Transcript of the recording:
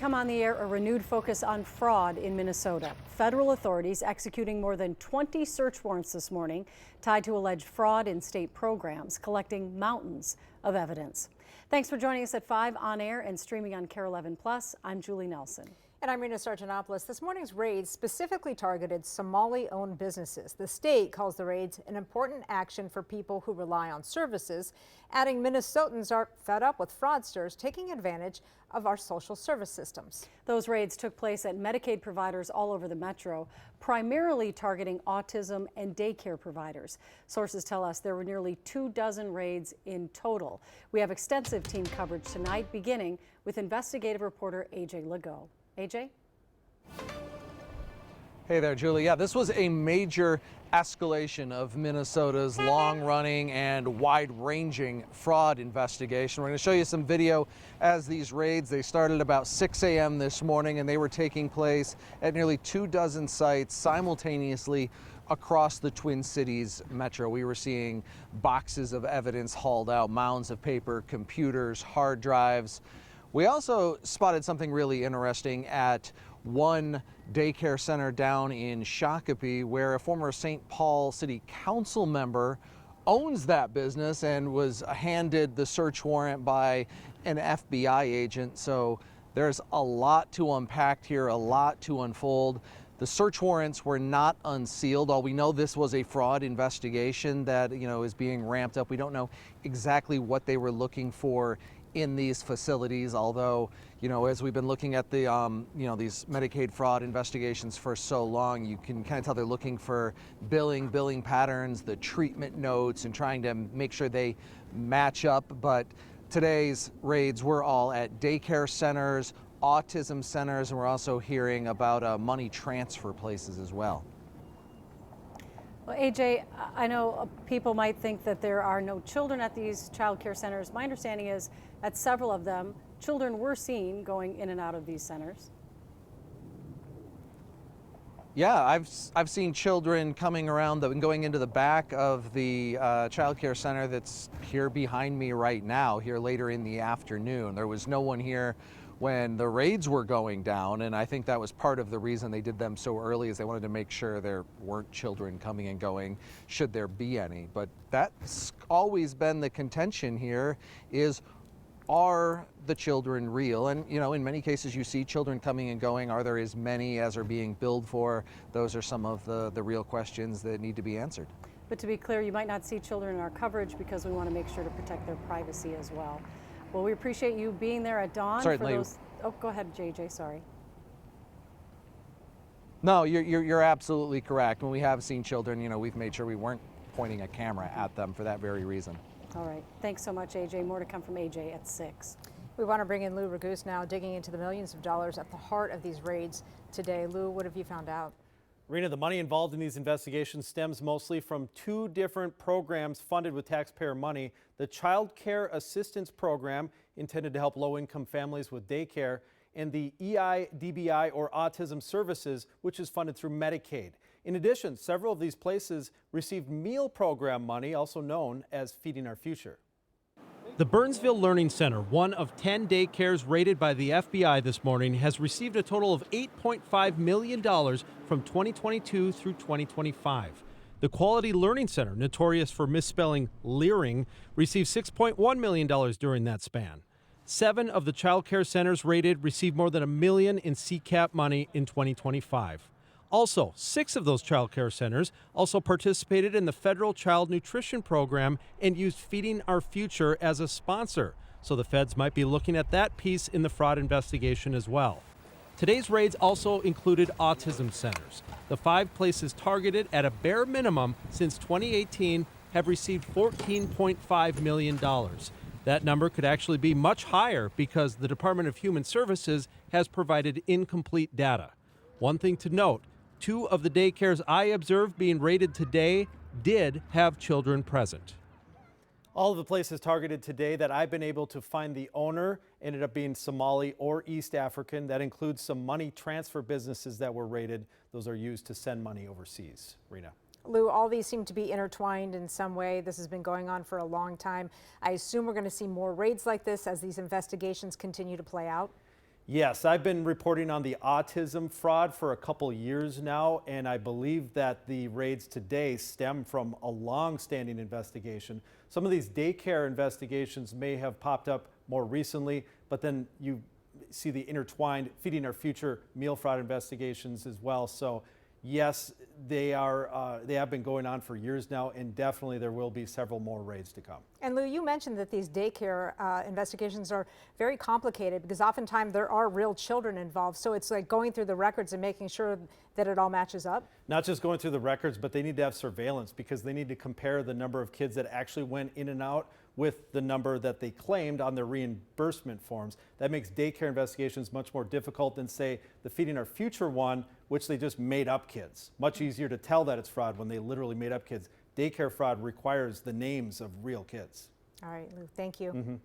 Come on the air, a renewed focus on fraud in Minnesota. Federal authorities executing more than 20 search warrants this morning tied to alleged fraud in state programs, collecting mountains of evidence. Thanks for joining us at 5 on air and streaming on KARE 11 Plus. I'm Julie Nelson. And I'm Rena Sargentopoulos. This morning's raids specifically targeted Somali-owned businesses. The state calls the raids an important action for people who rely on services, adding Minnesotans are fed up with fraudsters taking advantage of our social service systems. Those raids took place at Medicaid providers all over the metro, primarily targeting autism and daycare providers. Sources tell us there were nearly 24 raids in total. We have extensive team coverage tonight, beginning with investigative reporter AJ Legault. AJ? Hey there, Julie. Yeah, this was a major escalation of Minnesota's long-running and wide-ranging fraud investigation. We're going to show you some video as these raids. They started about 6 a.m. this morning, and they were taking place at nearly 24 sites simultaneously across the Twin Cities metro. We were seeing boxes of evidence hauled out, mounds of paper, computers, hard drives. We also spotted something really interesting at one daycare center down in Shakopee, where a former St. Paul City Council member owns that business and was handed the search warrant by an FBI agent. So there's a lot to unpack here, a lot to unfold. The search warrants were not unsealed. All we know, this was a fraud investigation that, is being ramped up. We don't know exactly what they were looking for in these facilities, although, as we've been looking at the, these Medicaid fraud investigations for so long, you can kind of tell they're looking for billing patterns, the treatment notes, and trying to make sure they match up. But today's raids were all at daycare centers, autism centers, and we're also hearing about money transfer places as well. Well, AJ, I know people might think that there are no children at these child care centers. My understanding is at several of them, children were seen going in and out of these centers. Yeah, I've seen children coming around and going into the back of the child care center that's here behind me right now, here later in the afternoon. There was no one here when the raids were going down, and I think that was part of the reason they did them so early, is they wanted to make sure there weren't children coming and going, should there be any. But that's always been the contention here, is, are the children real? And in many cases you see children coming and going. Are there as many as are being billed for? Those are some of the real questions that need to be answered. But to be clear, you might not see children in our coverage because we want to make sure to protect their privacy as well. Well, we appreciate you being there at dawn. Certainly. For those. Oh, go ahead, JJ, sorry. No, you're absolutely correct. When we have seen children, we've made sure we weren't pointing a camera at them for that very reason. All right. Thanks so much, AJ. More to come from AJ at 6. We want to bring in Lou Raguse now, digging into the millions of dollars at the heart of these raids today. Lou, what have you found out? Rena, the money involved in these investigations stems mostly from 2 different programs funded with taxpayer money. The Child Care Assistance Program, intended to help low-income families with daycare, and the EIDBI, or Autism Services, which is funded through Medicaid. In addition, several of these places received meal program money, also known as Feeding Our Future. The Burnsville Learning Center, one of 10 daycares rated by the FBI this morning, has received a total of $8.5 million from 2022 through 2025. The Quality Learning Center, notorious for misspelling Leering, received $6.1 million during that span. 7 of the child care centers rated received more than $1 million in CCAP money in 2025. Also, 6 of those child care centers also participated in the federal child nutrition program and used Feeding Our Future as a sponsor. So the feds might be looking at that piece in the fraud investigation as well. Today's raids also included autism centers. The 5 places targeted at a bare minimum since 2018 have received $14.5 million. That number could actually be much higher because the Department of Human Services has provided incomplete data. One thing to note, 2 of the daycares I observed being raided today did have children present. All of the places targeted today that I've been able to find the owner ended up being Somali or East African. That includes some money transfer businesses that were raided. Those are used to send money overseas. Rena. Lou, all these seem to be intertwined in some way. This has been going on for a long time. I assume we're going to see more raids like this as these investigations continue to play out? Yes, I've been reporting on the autism fraud for a couple years now, and I believe that the raids today stem from a long-standing investigation. Some of these daycare investigations may have popped up more recently, but then you see the intertwined feeding our future meal fraud investigations as well. So yes, they have been going on for years now, and definitely there will be several more raids to come. And Lou, you mentioned that these daycare investigations are very complicated because oftentimes there are real children involved. So it's like going through the records and making sure that it all matches up. Not just going through the records, but they need to have surveillance because they need to compare the number of kids that actually went in and out with the number that they claimed on their reimbursement forms. That makes daycare investigations much more difficult than, say, the Feeding Our Future one, which they just made up kids. Much easier to tell that it's fraud when they literally made up kids. Daycare fraud requires the names of real kids. All right, Lou, thank you.